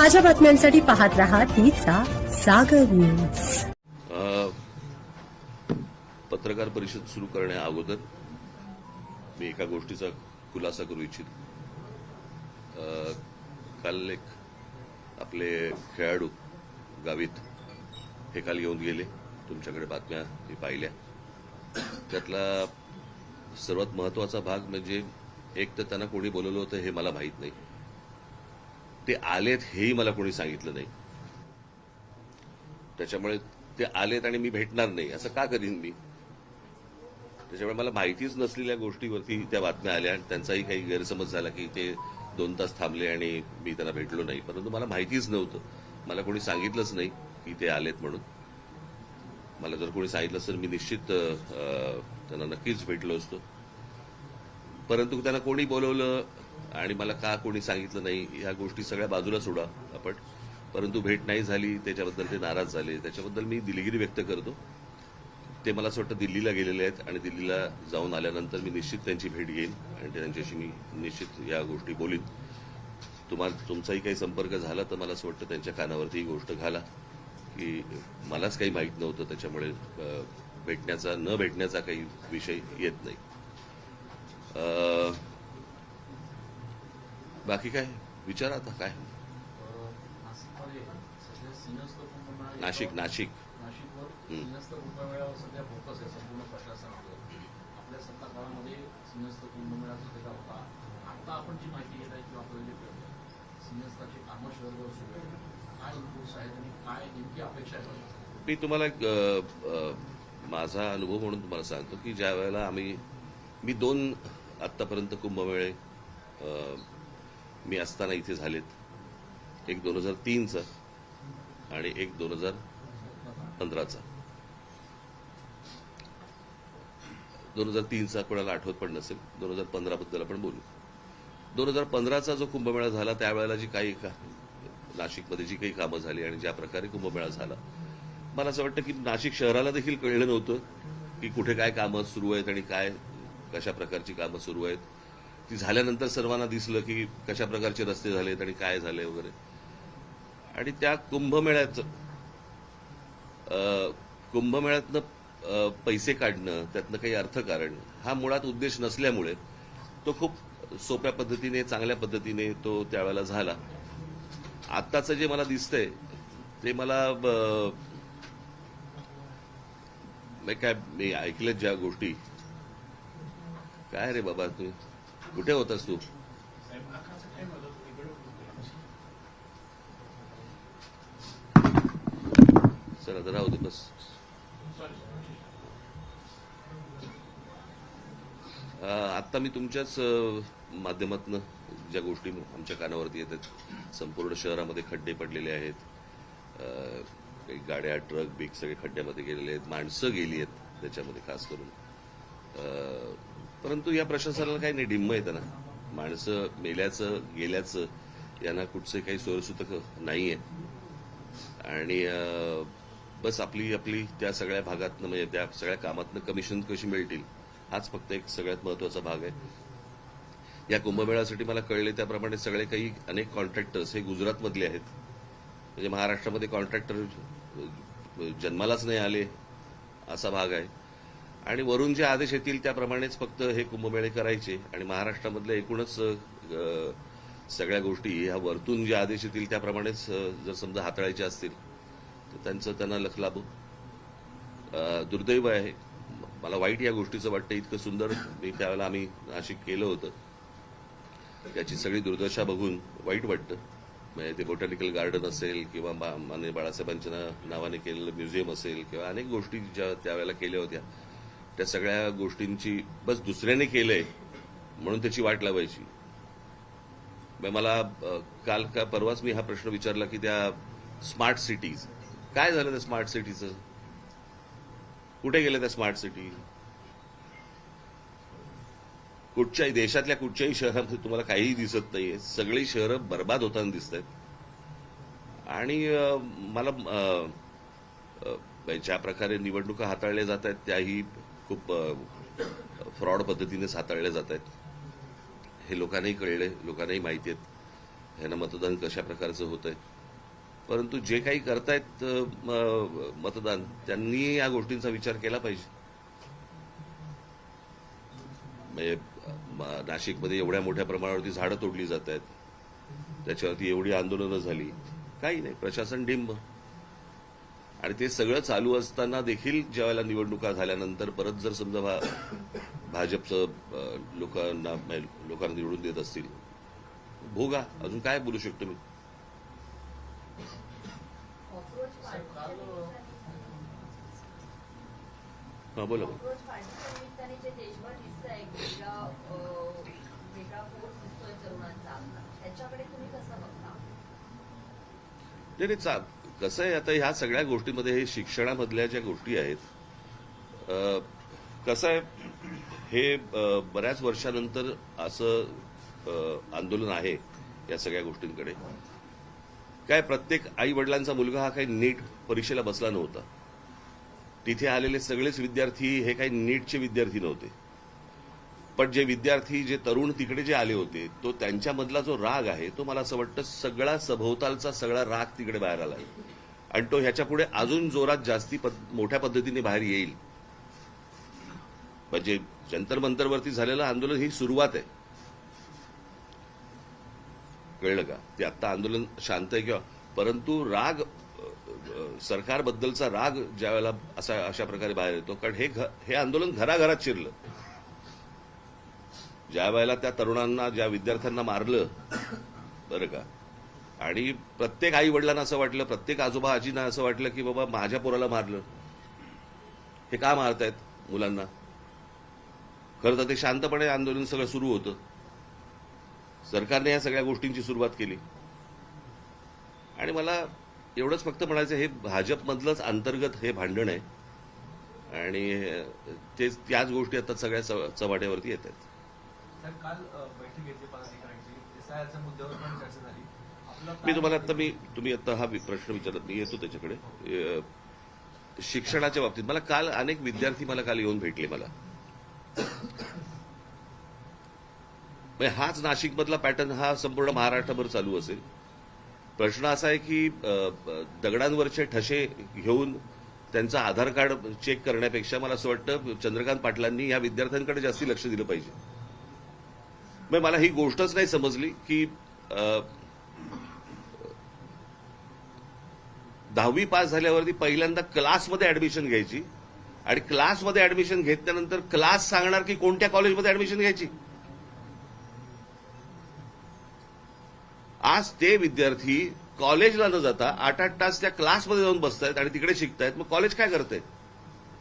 ताज्या बातम्यांसाठी पाहत रहा तिचा सागर न्यूज। पत्रकार परिषद सुरू करण्या अगोदर मी एका गोष्टीचा खुलासा करू इच्छितो। काल एक आपले खेळाडू गावित हे काल येऊन गेले, तुमच्याकडे बातम्या मी पाहिल्या। त्यातला सर्वात महत्वाचा भाग म्हणजे एक तर त्यांना कोणी बोलवलं होतं हे मला माहित नाही, ते आलेत हेही मला कोणी सांगितलं नाही। त्याच्यामुळे ते आलेत आणि मी भेटणार नाही असं का करीन मी? त्याच्यामुळे मला माहितीच नसलेल्या गोष्टीवरती त्या बातम्या आल्या आणि त्यांचाही काही गैरसमज झाला की ते 2 तास थांबले आणि मी त्यांना भेटलो नाही। परंतु मला माहितीच नव्हतं, मला कोणी सांगितलंच नाही की ते आलेत म्हणून। मला जर कोणी सांगितलं असतं मी निश्चित त्यांना नक्कीच भेटलो असतो। परंतु त्यांना कोणी बोलवलं आणि मला का कोणी सांगितलं नाही ह्या गोष्टी सगळ्या बाजूला सोडा आपण। परंतु भेट नाही झाली त्याच्याबद्दल ते नाराज झाले, त्याच्याबद्दल मी दिलगिरी व्यक्त करतो। ते मला असं वाटतं दिल्लीला गेलेले आहेत आणि दिल्लीला जाऊन आल्यानंतर मी निश्चित त्यांची भेट घेईन आणि त्यांच्याशी मी निश्चित या गोष्टी बोलीन। तुमचाही काही संपर्क झाला तर मला असं वाटतं त्यांच्या कानावरती ही गोष्ट घाला की मलाच काही माहीत नव्हतं, त्याच्यामुळे भेटण्याचा न भेटण्याचा काही विषय येत नाही। बाकी काय विचारा आता काय? नाशिक सिंहस्थ कुंभमेळ्यावर सध्या फोकस आहे संपूर्ण प्रशासनावर। आपल्या सत्ता काळामध्ये सिंहस्थ कुंभमेळ्याचा त्याचा होता। आता आपण जी माहिती घेत आहे किंवा आपल्याला जे कळतं सिंहस्थाची कामं शहरभर सुरू आहेत, काय इनपुट्स आहेत आणि काय नेमकी अपेक्षा आहे? मी तुम्हाला माझा अनुभव म्हणून तुम्हाला सांगतो की ज्या वेळेला मी 2 आतापर्यंत कुंभमेळे मी असताना इथे झालेत, एक 2003चा आणि एक 2015चा। 2003चा कोणाला आठवत पण नसेल, 2015 बद्दल आपण बोलू। 2015चा जो कुंभमेळा झाला त्यावेळेला जी काही नाशिकमध्ये जी काही कामं झाली आणि ज्या प्रकारे कुंभमेळा झाला, मला असं वाटतं की नाशिक शहराला देखील कळलं नव्हतं की कुठे काय कामं सुरू आहेत आणि काय कशा प्रकारची कामं सुरू आहेत। ती झाल्यानंतर सर्वांना दिसलं की कशा प्रकारचे रस्ते झालेत आणि काय झालंय वगैरे। आणि त्या कुंभमेळ्यातनं पैसे काढणं, त्यातनं काही अर्थकारण हा मुळात उद्देश नसल्यामुळे तो खूप सोप्या पद्धतीने चांगल्या पद्धतीने तो त्यावेळेला झाला। आत्ताचं जे मला दिसतंय ते मला काय मी ऐकलेत ज्या गोष्टी, काय रे बाबा तू कुठे होतास तू? चला तर राहू दे बस। आत्ता मी तुमच्याच माध्यमातून ज्या गोष्टी आमच्या कानावरती येतात, संपूर्ण शहरामध्ये खड्डे पडलेले आहेत, काही गाड्या ट्रक बिग सगळे खड्ड्यामध्ये गेलेले आहेत, माणसं गेली आहेत त्याच्यामध्ये खास करून। परंतु या प्रशासनाला काही नाही, डिम्म येतं ना, माणसं मेल्याचं गेल्याचं यांना कुठचे काही सोयीसुतक नाहीये आणि बस आपली त्या सगळ्या भागातनं म्हणजे त्या सगळ्या कामातनं कमिशन कशी मिळतील हाच फक्त एक सगळ्यात महत्वाचा भाग आहे। या कुंभमेळ्यासाठी मला कळले त्याप्रमाणे सगळे काही अनेक कॉन्ट्रॅक्टर्स हे गुजरातमधले आहेत, म्हणजे महाराष्ट्रामध्ये कॉन्ट्रॅक्टर जन्मालाच नाही आले असा भाग आहे। आणि वरून जे आदेश येतील त्याप्रमाणेच फक्त हे कुंभमेळे करायचे आणि महाराष्ट्रामधल्या एकूणच सगळ्या गोष्टी ह्या वरतून जे आदेश येतील त्याप्रमाणेच जर समजा हाताळायचे असतील तर त्यांना लख लाभो। दुर्दैव आहे, मला वाईट या गोष्टीचं वाटतं। इतकं सुंदर मी त्यावेळेला आम्ही नाशिक केलं होतं, त्याची सगळी दुर्दशा बघून वाईट वाटतं। म्हणजे ते बॉटॅनिकल गार्डन असेल किंवा माननीय बाळासाहेबांच्या नावाने केलेलं म्युझियम असेल किंवा अनेक गोष्टी ज्या त्यावेळेला केल्या होत्या, त्या सगळ्या गोष्टींची बस दुसऱ्याने केलंय म्हणून त्याची वाट लावायची। मला काल का परवाच मी हा प्रश्न विचारला की त्या स्मार्ट सिटीज काय झालं, त्या स्मार्ट सिटीचं कुठे गेलं? त्या स्मार्ट सिटी कुठच्याही देशातल्या कुठच्याही शहरामध्ये तुम्हाला काहीही दिसत नाहीये, सगळी शहरं बर्बाद होताना दिसत आहेत। आणि मला ज्या प्रकारे निवडणुका हाताळल्या जात आहेत त्याही खूप फ्रॉड पद्धतीनेच हाताळल्या जात आहेत, हे लोकांनाही कळले, लोकांनाही माहिती आहेत ह्यांना मतदान कशा प्रकारचं होतंय। परंतु जे काही करतायत मतदान त्यांनी या गोष्टींचा विचार केला पाहिजे. म्हणजे नाशिकमध्ये एवढ्या मोठ्या प्रमाणावरती झाडं तोडली जात आहेत, त्याच्यावरती एवढी आंदोलनं झाली, काही नाही, प्रशासन डिंब. आणि ते सगळं चालू असताना देखील ज्यावेळेला निवडणुका झाल्यानंतर परत जर समजा भाजपचं लोकांना निवडून देत असतील, भोगा. अजून काय बोलू शकतो मी? हा, बोला. नाही, कसं आहे, आता ह्या सगळ्या गोष्टींमध्ये हे शिक्षणामधल्या ज्या गोष्टी आहेत, कसं आहे, हे बऱ्याच वर्षानंतर असं आंदोलन आहे या सगळ्या गोष्टींकडे. काय, प्रत्येक आई वडिलांचा मुलगा हा काही नीट परीक्षेला बसला नव्हता. तिथे आलेले सगळेच विद्यार्थी हे काही नीटचे विद्यार्थी नव्हते. पण जे विद्यार्थी, जे तरुण तिकडे जे आले होते, तो त्यांच्यामधला जो राग आहे, तो मला असं वाटतं सगळा सभोवतालचा सगळा राग तिकडे बाहेर आला आणि तो ह्याच्या पुढे अजून जोरात जास्ती मोठ्या पद्धतीने बाहेर येईल. म्हणजे जंतर मंतरवरती झालेलं आंदोलन ही सुरुवात आहे, कळलं का? ते आता आंदोलन शांत आहे किंवा, परंतु राग, सरकारबद्दलचा राग ज्या वेळेला अशा प्रकारे बाहेर येतो, कारण हे आंदोलन घराघरात शिरलं. ज्या वेळेला त्या तरुणांना, ज्या विद्यार्थ्यांना मारलं, बरं का, आणि प्रत्येक आई वडिलांना असं वाटलं, प्रत्येक आजोबा आजींना असं वाटलं की बाबा माझ्या पोराला मारलं, हे का मारतायत मुलांना? खरं तर ते शांतपणे आंदोलन सगळं सुरू होतं. सरकारने या सगळ्या गोष्टींची सुरुवात केली. आणि मला एवढंच फक्त म्हणायचं, हे भाजपमधलंच अंतर्गत हे भांडण आहे आणि त्याच गोष्टी आता सगळ्या चव्हाट्यावरती येत आहेत. काल बैठक घेतली पदाधिकाऱ्यांची, एसआयआरच्या मुद्द्यावर पण चर्चा झाली. मी तुम्हाला आता तुम्ही आता हा प्रश्न विचारत, मी येतो त्याच्याकडे. शिक्षणाच्या बाबतीत मला काल अनेक विद्यार्थी काल येऊन भेटले मला. हाच नाशिकमधला पॅटर्न हा संपूर्ण महाराष्ट्रभर चालू असेल. प्रश्न असा आहे की दगडांवरचे ठसे घेऊन त्यांचं आधार कार्ड चेक करण्यापेक्षा मला असं वाटतं चंद्रकांत पाटलांनी या विद्यार्थ्यांकडे जास्ती लक्ष दिलं पाहिजे. मग मला ही गोष्टच नाही समजली की 10वी पास झाल्यावरती पहिल्यांदा क्लासमध्ये ऍडमिशन घ्यायची आणि क्लासमध्ये ऍडमिशन घेतल्यानंतर क्लास सांगणार की कोणत्या कॉलेजमध्ये ऍडमिशन घ्यायची. आज ते विद्यार्थी कॉलेजला न जाता 8-8 तास त्या क्लासमध्ये जाऊन बसतायत आणि तिकडे शिकतायत. मग कॉलेज काय करतंय?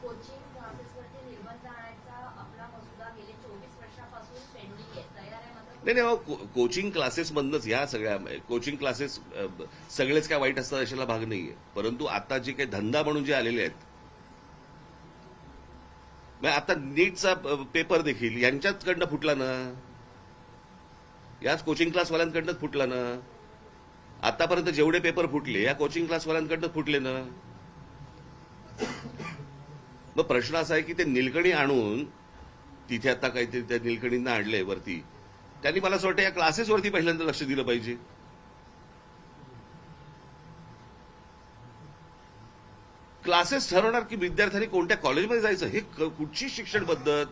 कोचिंग क्लासेसवरती निर्बंध आणायचा आपला मसुदा गेले 24 वर्षापासून पेंडिंग आहे, तयार आहे मात्र. नाही, कोचिंग क्लासेसमधनच ह्या सगळ्या कोचिंग क्लासेस सगळेच काय वाईट असतात अशाला भाग नाहीये. परंतु आता जे काही धंदा म्हणून जे आलेले आहेत, आता नीटचा पेपर देखील यांच्याचकडनं फुटला ना, याच कोचिंग क्लासवाल्यांकडनंच फुटला ना. आतापर्यंत जेवढे पेपर फुटले या कोचिंग क्लासवाल्यांकडनं फुटले ना. मग प्रश्न असा आहे की ते निलकणी आणून तिथे आता काहीतरी त्या निलकणींना आणलंय वरती, त्यांनी मला असं वाटतं या क्लासेसवरती पहिल्यांदा लक्ष दिलं पाहिजे. क्लासेस ठरवणार की विद्यार्थ्यांनी कोणत्या कॉलेजमध्ये जायचं, हे कुठची शिक्षण पद्धत?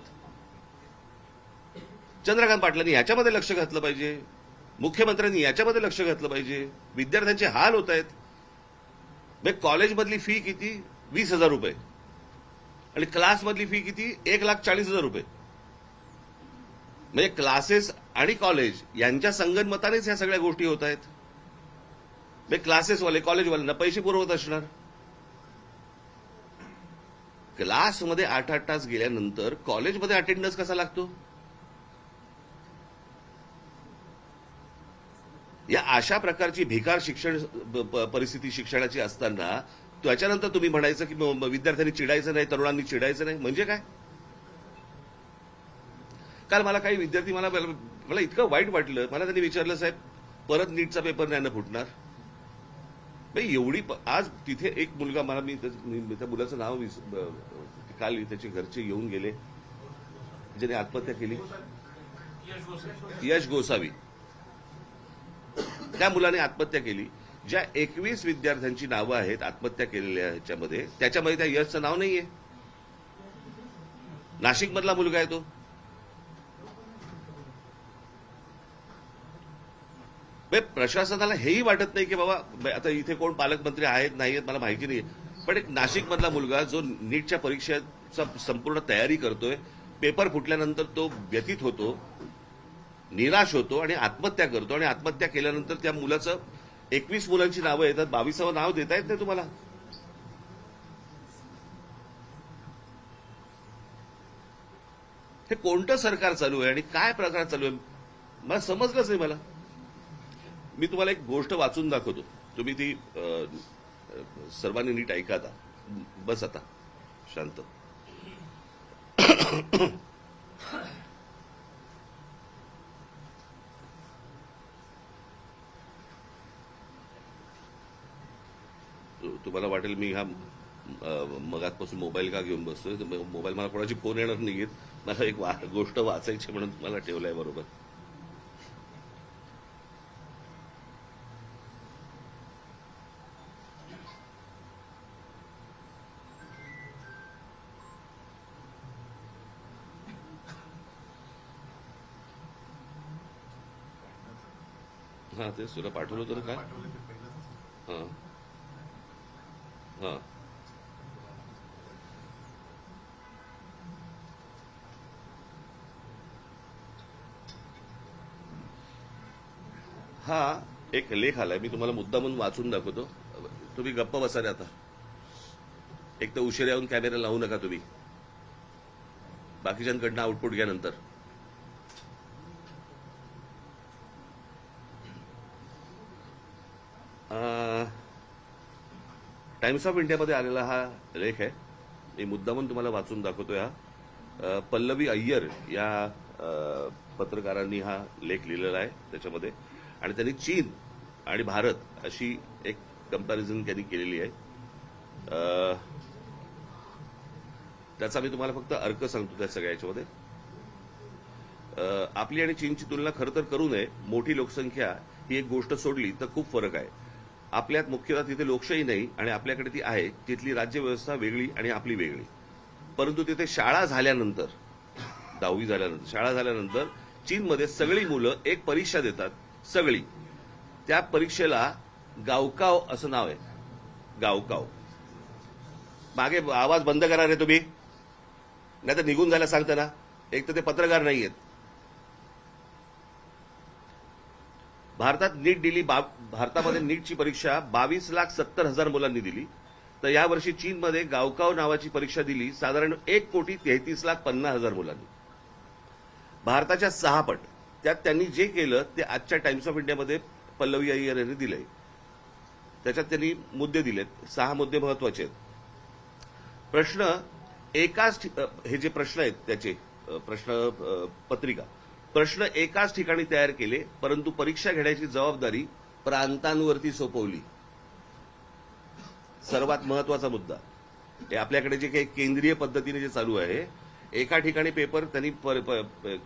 चंद्रकांत पाटलांनी याच्यामध्ये लक्ष घातलं पाहिजे, मुख्यमंत्र्यांनी याच्यामध्ये लक्ष घातलं पाहिजे. विद्यार्थ्यांचे हाल होत आहेत. कॉलेजमधली फी किती? 20,000 रुपये आणि क्लासमधली फी किती? 1,40,000 रुपये. म्हणजे क्लासेस आणि कॉलेज यांच्या संगनमतानेच ह्या सगळ्या गोष्टी होत आहेत. क्लासेसवाले कॉलेजवाल्यांना पैसे पुरवत असणार. क्लासमध्ये 8-8 तास गेल्यानंतर कॉलेजमध्ये अटेंडन्स कसा लागतो? या अशा प्रकारची भिकार शिक्षण परिस्थिती शिक्षणाची असताना त्याच्यानंतर तुम्ही म्हणायचं की विद्यार्थ्यांनी चिडायचं नाही, तरुणांनी चिडायचं नाही, म्हणजे काय? काल मला काही विद्यार्थी मला इतकं वाईट वाटलं. मला त्यांनी विचारलं, साहेब परत नीटचा पेपर नाही ना फुटणार? एवढी आज तिथे एक मुलगा, मला मी त्या मुलाचं नाव काल त्याचे घरचे येऊन गेले, ज्याने आत्महत्या केली, यश गोसावी. त्या मुलाने आत्महत्या केली. ज्या 21 विद्यार्थ्यांची नावं आहेत आत्महत्या केलेल्या ह्याच्यामध्ये, त्याच्यामध्ये त्या यशचं नाव नाहीये. नाशिकमधला मुलगा आहे तो. प्रशासनाला हेही वाटत नाही की बाबा आता इथे कोण पालकमंत्री आहेत नाही आहेत मला माहिती नाही, पण एक नाशिकमधला मुलगा जो नीटच्या परीक्षेचा संपूर्ण तयारी करतोय, पेपर फुटल्यानंतर तो व्यथित होतो, निराश होतो आणि आत्महत्या करतो, आणि आत्महत्या केल्यानंतर त्या मुलाचं 21 मुलांची नावं येतात, 22वं नाव देता येत नाही तुम्हाला. हे कोणतं सरकार चालू आहे आणि काय प्रकार चालू आहे मला समजलंच नाही. मला मी तुम्हाला एक गोष्ट वाचून दाखवतो, तुम्ही ती सर्वांनी नीट ऐका. आता बस, आता शांत. तुम्हाला वाटेल मी हा मगातपासून मोबाईल का घेऊन बसतोय, तर मोबाईल मला कोणाची फोन येणार नाहीयेत, मला एक गोष्ट वाचायची म्हणून तुम्हाला ठेवलाय बरोबर. हा तेच तुला पाठवलं होतं ना काय. हा हा हा एक लेख आलाय, मी तुम्हाला मुद्दा म्हणून वाचून दाखवतो. तुम्ही गप्प बसा रे आता. एक तर उशिरा येऊन कॅमेरा लावू नका तुम्ही, बाकीच्यांकडनं आउटपुट घ्या नंतर. टाइम्स ऑफ इंडियामध्ये आलेला हा लेख आहे, मी मुद्दा म्हणून तुम्हाला वाचून दाखवतोय. हा पल्लवी अय्यर या पत्रकारांनी हा लेख लिहिलेला आहे त्याच्यामध्ये, आणि त्यांनी चीन आणि भारत अशी एक कंपॅरिझन त्यांनी केलेली आहे. त्याचा मी तुम्हाला फक्त अर्क सांगतो त्या सगळ्या याच्यामध्ये. आपली आणि चीनची तुलना खरं तर करू नये. मोठी लोकसंख्या ही एक गोष्ट सोडली तर खूप फरक आहे. आपल्यात मुख्यतः तिथे लोकशाही नाही आणि आपल्याकडे ती आहे. तिथली राज्यव्यवस्था वेगळी आणि आपली वेगळी. परंतु तिथे शाळा झाल्यानंतर, 10वी झाल्यानंतर, शाळा झाल्यानंतर चीनमध्ये सगळी मुलं एक परीक्षा देतात, सगळी. त्या परीक्षेला गावकाव असं नाव आहे, गावकाव. मागे आवाज बंद करा रे तुम्ही, नाही तर निघून जायला सांगता ना. एक तर ते पत्रकार नाही आहेत. भारतात नीट दिली, भारतामध्ये नीटची परीक्षा 22,70,000 मुलांनी दिली. तर यावर्षी चीनमध्ये गावकाव नावाची परीक्षा दिली साधारण 1,33,50,000 मुलांनी, भारताच्या 6 पट. त्यात त्यांनी जे केलं ते आजच्या टाइम्स ऑफ इंडियामध्ये पल्लवी अय्यर यांनी दिलंय. त्याच्यात त्यांनी मुद्दे दिलेत, 6 मुद्दे महत्वाचे आहेत. प्रश्न एकाच, हे जे प्रश्न आहेत त्याचे प्रश्न पत्रिका, प्रश्न एकाच ठिकाणी तयार केले, परंतु परीक्षा घेण्याची जबाबदारी प्रांतांवरती सोपवली. सर्वात महत्वाचा मुद्दा हे आपल्याकडे जे काही केंद्रीय पद्धतीने जे चालू आहे, एका ठिकाणी पेपर त्यांनी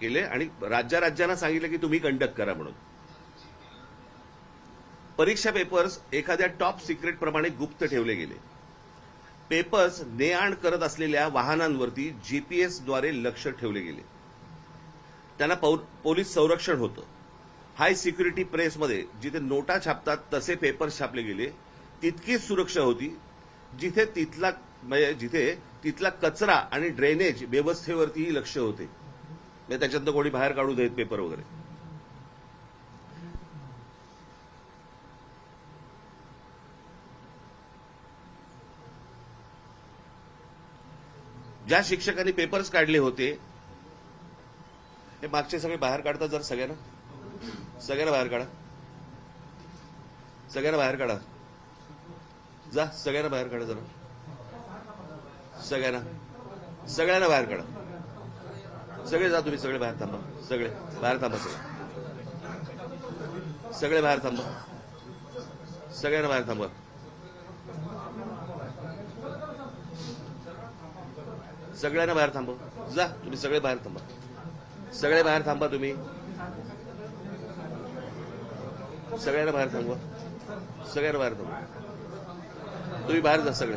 केले आणि राज्यांना सांगितलं की तुम्ही कंडक्ट करा म्हणून. परीक्षा पेपर्स एखाद्या टॉप सिक्रेट प्रमाणे गुप्त ठेवले गेले. पेपर्स ने आण करत असलेल्या वाहनांवरती जीपीएसद्वारे लक्ष ठेवले गेले. त्यांना पोलीस संरक्षण होतं. हाय सिक्युरिटी प्रेसमध्ये जिथे नोटा छापतात तसे पेपर्स छापले गेले. तितकीच सुरक्षा होती जिथे तिथला कचरा आणि ड्रेनेज व्यवस्थेवरतीही लक्ष होते. त्याच्यातनं कोणी बाहेर काढू देत पेपर वगैरे. ज्या शिक्षकांनी पेपर्स काढले होते हे मागचे सगळे बाहेर काढतात. जर सगळ्यांना बाहेर काढा, सगळ्यांना बाहेर काढा. जा, सगळ्यांना बाहेर काढा. जरा सगळ्यांना बाहेर काढा. सगळे जा, तुम्ही सगळे बाहेर थांबा. सगळे बाहेर थांबा. सगळे बाहेर थांबा. सगळ्यांना बाहेर थांबा. सगळ्यांना बाहेर थांबा. जा, तुम्ही सगळे बाहेर थांबा. सगळे बाहेर थांबा तुम्ही. सगळ्यांना बाहेर थांबवा, सगळ्यांना बाहेर थांबवा. तुम्ही बाहेर जा सगळे.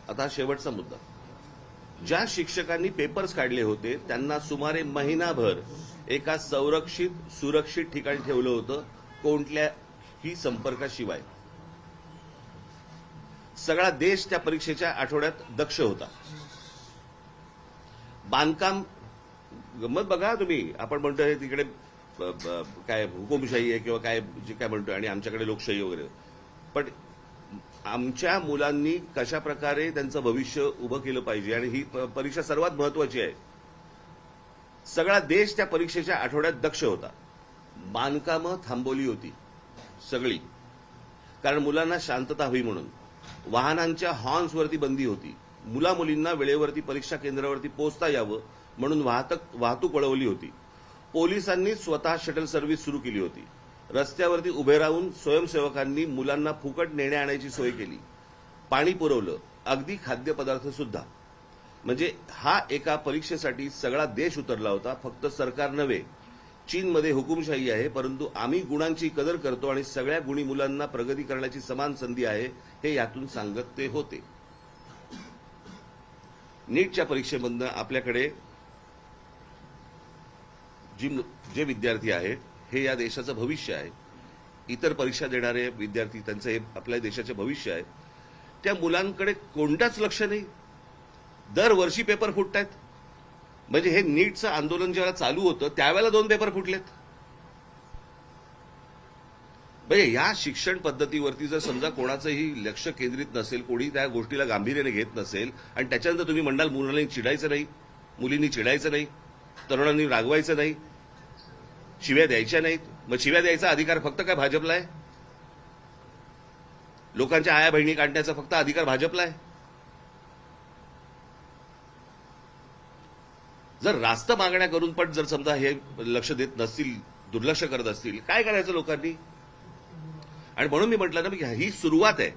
आता शेवटचा मुद्दा. ज्या शिक्षकांनी पेपर्स काढले होते त्यांना सुमारे महिनाभर एका संरक्षित सुरक्षित ठिकाणी ठेवलं होतं, कोणत्याही संपर्काशिवाय. सगळा देश त्या परीक्षेच्या आठवड्यात दक्ष होता. बांधकाम गंमत बघा तुम्ही. आपण म्हणतोय तिकडे काय हुकुमशाही आहे किंवा काय जे काय म्हणतोय आणि आमच्याकडे लोकशाही वगैरे, पण आमच्या मुलांनी कशा प्रकारे त्यांचं भविष्य उभं केलं पाहिजे आणि ही परीक्षा सर्वात महत्वाची आहे. सगळा देश त्या परीक्षेच्या आठवड्यात दक्ष होता. बांधकामं थांबवली होती सगळी, कारण मुलांना शांतता हवी म्हणून. वाहनांच्या हॉर्न्सवरती बंदी होती. मुलामुलींना वेळेवरती परीक्षा केंद्रावरती पोहोचता यावं म्हणून वाहतूक वळवली होती. पोलिसांनी स्वतः शटल सर्व्हिस सुरू केली होती. रस्त्यावरती उभे राहून स्वयंसेवकांनी मुलांना फुकट नेण्या आणायची सोय केली. पाणी पुरवलं, अगदी खाद्यपदार्थ सुद्धा. म्हणजे हा एका परीक्षेसाठी सगळा देश उतरला होता. फक्त सरकार नव्हे, चीनमध्ये हुकुमशाही आहे, परंतु आम्ही गुणांची कदर करतो आणि सगळ्या गुणी मुलांना प्रगती करण्याची समान संधी आहे, हे यातून सांगत ते होते. नीटच्या परीक्षेमधनं आपल्याकडे जे विद्यार्थी आहेत हे या देशाचं भविष्य आहे. इतर परीक्षा देणारे विद्यार्थी त्यांचं हे आपल्या देशाचे भविष्य आहे. त्या मुलांकडे कोणत्याच लक्ष नाही. दरवर्षी पेपर फुटतायत. म्हणजे हे नीटचं आंदोलन जेव्हा चालू होतं त्यावेळेला 2 पेपर फुटलेत. म्हणजे या शिक्षण पद्धतीवरती जर समजा कोणाचंही लक्ष केंद्रित नसेल, कोणी त्या गोष्टीला गांभीर्याने घेत नसेल आणि त्याच्यानंतर तुम्ही म्हणाल मुलांनी चिडायचं नाही, मुलींनी चिडायचं नाही, तरुणांनी रागवायचं नाही, शिव्या द्यायच्या नाहीत. मग शिव्या द्यायचा अधिकार फक्त काय भाजपला आहे? लोकांच्या आया बहिणी काढण्याचा फक्त अधिकार भाजपला आहे? जर रास्त मागण्या करून पण जर समजा हे लक्ष देत नसतील, दुर्लक्ष करत असतील, काय करायचं लोकांनी? आणि म्हणून मी म्हटलं ना की ही सुरुवात आहे.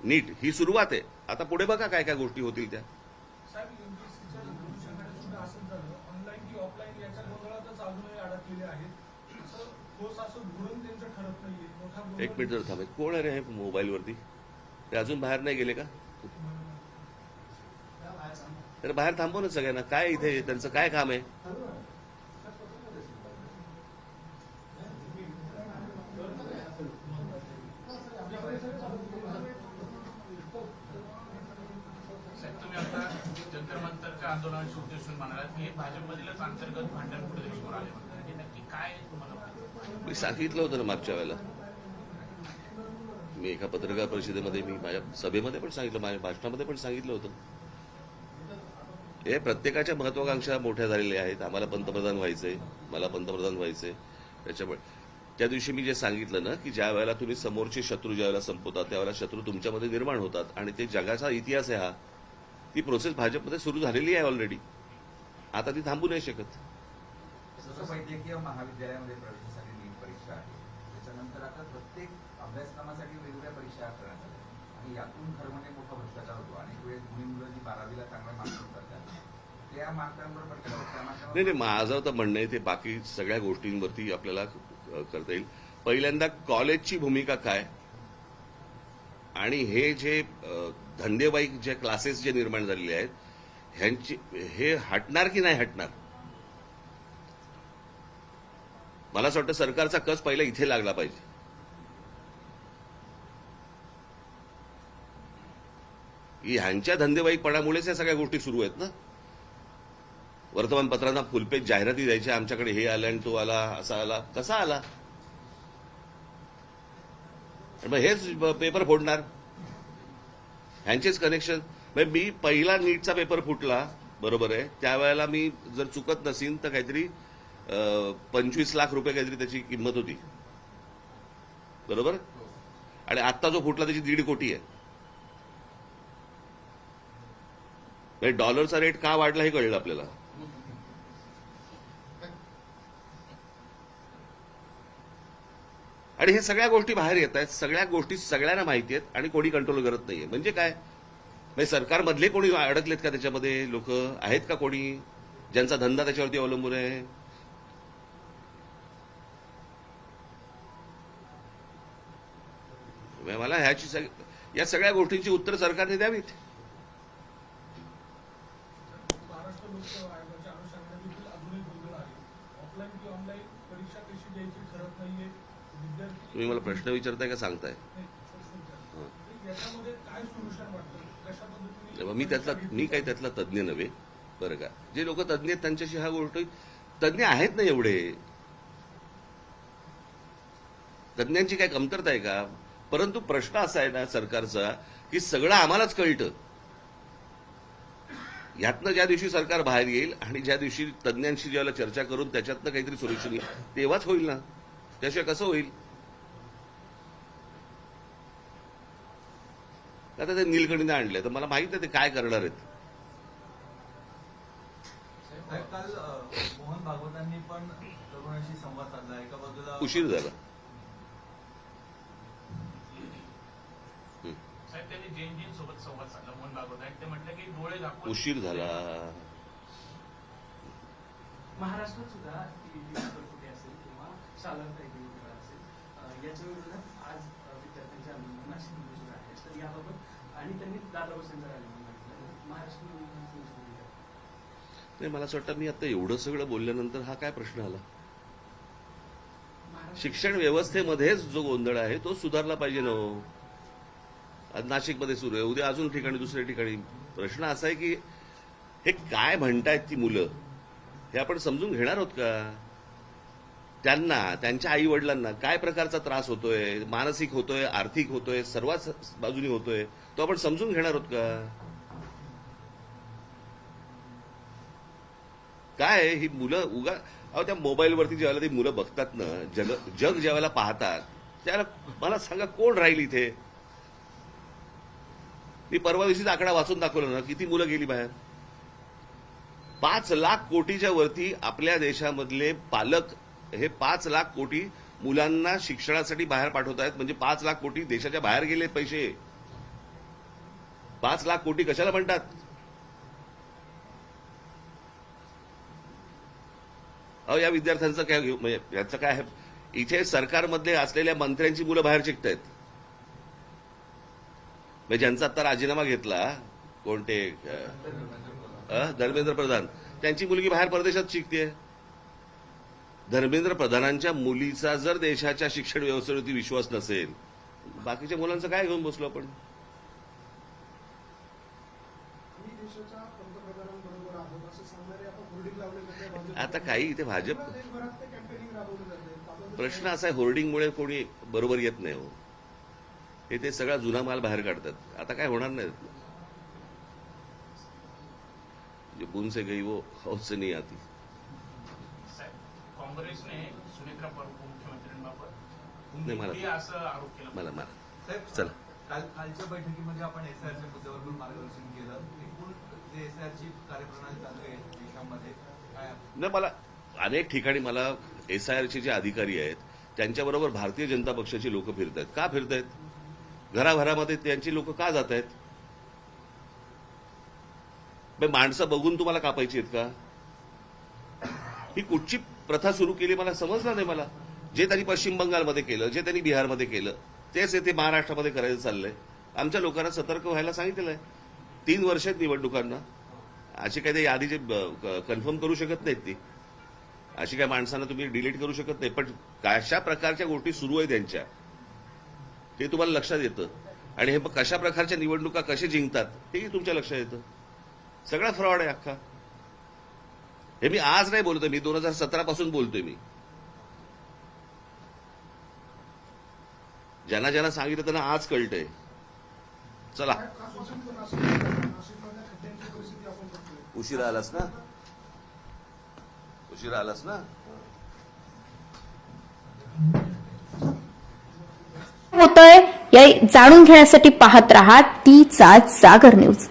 नीट ही सुरुवात आहे. आता पुढे बघा काय काय गोष्टी होतील त्या. एक मिनिट जर थांबे. कोण आहे रे हे मोबाईलवरती? ते अजून बाहेर नाही गेले का? तर बाहेर थांबव ना सगळ्यांना. काय इथे त्यांचं काय काम आहे? तुम्ही आता जंतर मंतरच्या आंदोलनाची उद्देशून म्हणालात की हे भाजपमधीलच अंतर्गत भांडण पुढे समोर आले म्हणतात. हे नक्की काय तुम्हाला? मी सांगितलं होतं ना मागच्या वेळेला. मी एका पत्रकार परिषदेमध्ये, मी माझ्या सभेमध्ये पण सांगितलं, माझ्या भाषणामध्ये पण सांगितलं होतं. हे प्रत्येकाच्या महत्वाकांक्षा मोठ्या झालेल्या आहेत. आम्हाला पंतप्रधान व्हायचंय, मला पंतप्रधान व्हायचंय. त्याच्यामुळे त्या दिवशी मी जे सांगितलं ना की ज्या वेळेला तुम्ही समोरचे शत्रू ज्या वेळेला संपवतात त्यावेळेला शत्रू तुमच्यामध्ये निर्माण होतात आणि ते जगाचा इतिहास आहे हा. ती प्रोसेस भाजपमध्ये सुरू झालेली आहे ऑलरेडी. आता ती थांबू नाही शकत. वैद्यकीय महाविद्यालयामध्ये प्रवेशासाठी नीट परीक्षा आहे. त्याच्यानंतर आता प्रत्येक अभ्यासक्रमासाठी वेगवेगळ्या परीक्षा करण्यात आल्या आणि यातून खरं म्हणजे मोठा भ्रष्टाचार होतो. अनेक वेळेस मुलं जी 12वीला चांगला मार्क करतात त्या मार्कांवर पडतात. नाही, माझं तर म्हणणं आहे ते बाकी सगळ्या गोष्टींवरती आपल्याला करता येईल. पहिल्यांदा कॉलेजची भूमिका काय आणि हे जे धंदेवाईक जे क्लासेस जे निर्माण झालेले आहेत ह्यांची हे हटणार की नाही हटणार? मला असं वाटतं सरकारचा कस पहिला इथे लागला पाहिजे. ह्यांच्या धंदेवाईकपणामुळेच या सगळ्या गोष्टी सुरू आहेत ना. वर्तमानपत्रांना फुलपेज जाहिराती द्यायच्या, आमच्याकडे हे आलं आणि तो आला, असा आला, कसा आला? मग हेच पेपर फोडणार, ह्यांचेच कनेक्शन. मी पहिला नीटचा पेपर फुटला, बरोबर आहे, त्यावेळेला मी जर चुकत नसीन तर काहीतरी 25 लाख रुपये काहीतरी त्याची किंमत होती, बरोबर? आणि आत्ता जो फुटला त्याची 1.5 कोटी आहे. म्हणजे डॉलरचा रेट का वाढला हे कळलं आपल्याला. आणि हे सगळ्या गोष्टी बाहेर येत आहेत, सगळ्या गोष्टी सगळ्यांना माहिती आहेत आणि कोणी कंट्रोल करत नाहीये. म्हणजे काय, म्हणजे सरकारमधले कोणी अडकलेत का त्याच्यामध्ये? लोक आहेत का कोणी ज्यांचा धंदा त्याच्यावरती अवलंबून आहे? मला या सगळ्या गोष्टींची उत्तर सरकारने द्यावीत. महाराष्ट्र लोकसेवा आयोगाच्या अनुषंगाने देखील अजूनही गोंधळ आहे. ऑफलाईन किंवा ऑनलाईन परीक्षा कशी द्यायची ठरत नाहीये. विद्यार्थी तुम्ही मला प्रश्न विचारताय का सांगताय? याच्यामध्ये काय सोल्युशन वाटतं? कशा पद्धतीने मी काही त्यातला तज्ज्ञ नव्हे, बरं का. जे लोक तज्ज्ञ आहेत त्यांच्याशी ह्या गोष्टी, तज्ज्ञ आहेत ना एवढे, तज्ज्ञांची काय कमतरता आहे का? परंतु प्रश्न असा आहे ना सरकारचा, की सगळं आम्हालाच कळतं. यातनं ज्या दिवशी सरकार बाहेर येईल आणि ज्या दिवशी तज्ज्ञांशी ज्याला चर्चा करून त्याच्यातनं काहीतरी सोल्युशन येईल तेव्हाच होईल ना, त्याशिवाय कसं होईल? आता ते नीलकंठीने आणले तर मला माहित आहे ते काय करणार आहेत. साहेब, काल मोहन भागवतांनी पण तरुणांशी संवाद साधला. एका बाजूला उशीर झाला. साहेब, त्यांनी जैनजींसोबत संवाद साधला मोहन भागवत आणि ते म्हटलं की डोळे दाखवून उशीर झाला. महाराष्ट्रात सुद्धा कुठे असेल किंवा शालांत असेल, याच्या विरोधात आज विद्यार्थ्यांचे आंदोलन नाशिकमध्ये सुरू आहे. तर याबाबत आणि त्यांनी दादा भुसेंचं राजीनामा मागितलं. महाराष्ट्र नाही, मला असं वाटतं मी आता एवढं सगळं बोलल्यानंतर हा काय प्रश्न आला? शिक्षण व्यवस्थेमध्येच जो गोंधळ आहे तो सुधारला पाहिजे ना हो. आज नाशिकमध्ये सुरू आहे, उद्या अजून ठिकाणी, दुसऱ्या ठिकाणी. प्रश्न असा आहे की हे काय म्हणतायत ती मुलं, हे आपण समजून घेणार आहोत का? त्यांना, त्यांच्या आई वडिलांना काय प्रकारचा त्रास होतोय, मानसिक होतोय, आर्थिक होतोय, सर्वच बाजूनी होतोय, तो आपण समजून घेणार आहोत का? काय ही मुलं उगा, अहो त्या मोबाईलवरती ज्यावेळेला ती मुलं बघतात ना, जग ज्यावेळेला पाहतात त्यावेळेला मला सांगा कोण राहील इथे? मी परवा दिवशीचा आकडा वाचून दाखवला ना, किती मुलं गेली बाहेर. 5 लाख कोटीच्या वरती आपल्या देशामधले पालक हे 5 लाख कोटी मुलांना शिक्षणासाठी बाहेर पाठवत आहेत. म्हणजे 5 लाख कोटी देशाच्या बाहेर गेले पैसे. 5 लाख कोटी कशाला म्हणतात? अहो या विद्यार्थ्यांचं काय, म्हणजे याचं काय आहे? इथे सरकारमधले असलेल्या मंत्र्यांची मुलं बाहेर शिकतायत. म्हणजे ज्यांचा आता राजीनामा घेतला, कोणते धर्मेंद्र प्रधान, त्यांची मुलगी बाहेर परदेशात शिकतेय. धर्मेंद्र प्रधानांच्या मुलीचा जर देशाच्या शिक्षण व्यवस्थेवरती विश्वास नसेल, बाकीच्या मुलांचं काय घेऊन बसलो आपण? आता काही इथे भाजप, प्रश्न असा आहे होर्डिंगमुळे कोणी बरोबर येत नाही हो. ते सगळा जुना माल बाहेर काढतात. आता काय होणार नाही. जो बुन से गई वो हौद से नहीं आती. साहेब, काँग्रेसने सुनेत्रा उपमुख्यमंत्र्यांबाबत नाही, मला असं आरोप केला. मला साहेब, चला, कालच्या बैठकीमध्ये आपण एसआयआरच्या मुद्द्यावर पण मार्गदर्शन केलं. एकूण जे एसआयआरची कार्यप्रणाली चालू आहे देशामध्ये काय? नाही, मला अनेक ठिकाणी मला एसआयआरचे जे अधिकारी आहेत त्यांच्याबरोबर भारतीय जनता पक्षाची लोक फिरत आहेत. का फिरत आहेत? घराघरामध्ये त्यांची लोक का जात आहेत? माणसं बघून तुम्हाला कापायची आहेत का? ही कुठची प्रथा सुरू केली मला समजलं नाही. मला जे त्यांनी पश्चिम बंगालमध्ये केलं, जे त्यांनी बिहारमध्ये केलं, तेच येथे महाराष्ट्रामध्ये करायचं चाललंय. आमच्या लोकांना सतर्क व्हायला सांगितलेलं आहे. 3 वर्ष आहेत निवडणुकांना. अशी काही यादीचे कन्फर्म करू शकत नाहीत ती. अशी काय माणसांना तुम्ही डिलीट करू शकत नाही. पण कशा प्रकारच्या गोष्टी सुरू आहेत त्यांच्या, ते तुम्हाला लक्षात येतं. आणि हे कशा प्रकारच्या निवडणुका कसे जिंकतात तेही तुमच्या लक्षात येतं. सगळा फ्रॉड आहे अख्खा. हे मी आज नाही बोलतोय, मी 2017 पासून बोलतोय. मी ज्यांना ज्यांना सांगितलं त्यांना आज कळतंय. चला, उशिरा आलास ना. उशिरा आलास ना. होतंय या जाणून घेण्यासाठी पाहत रहा तीचा जागर न्यूज.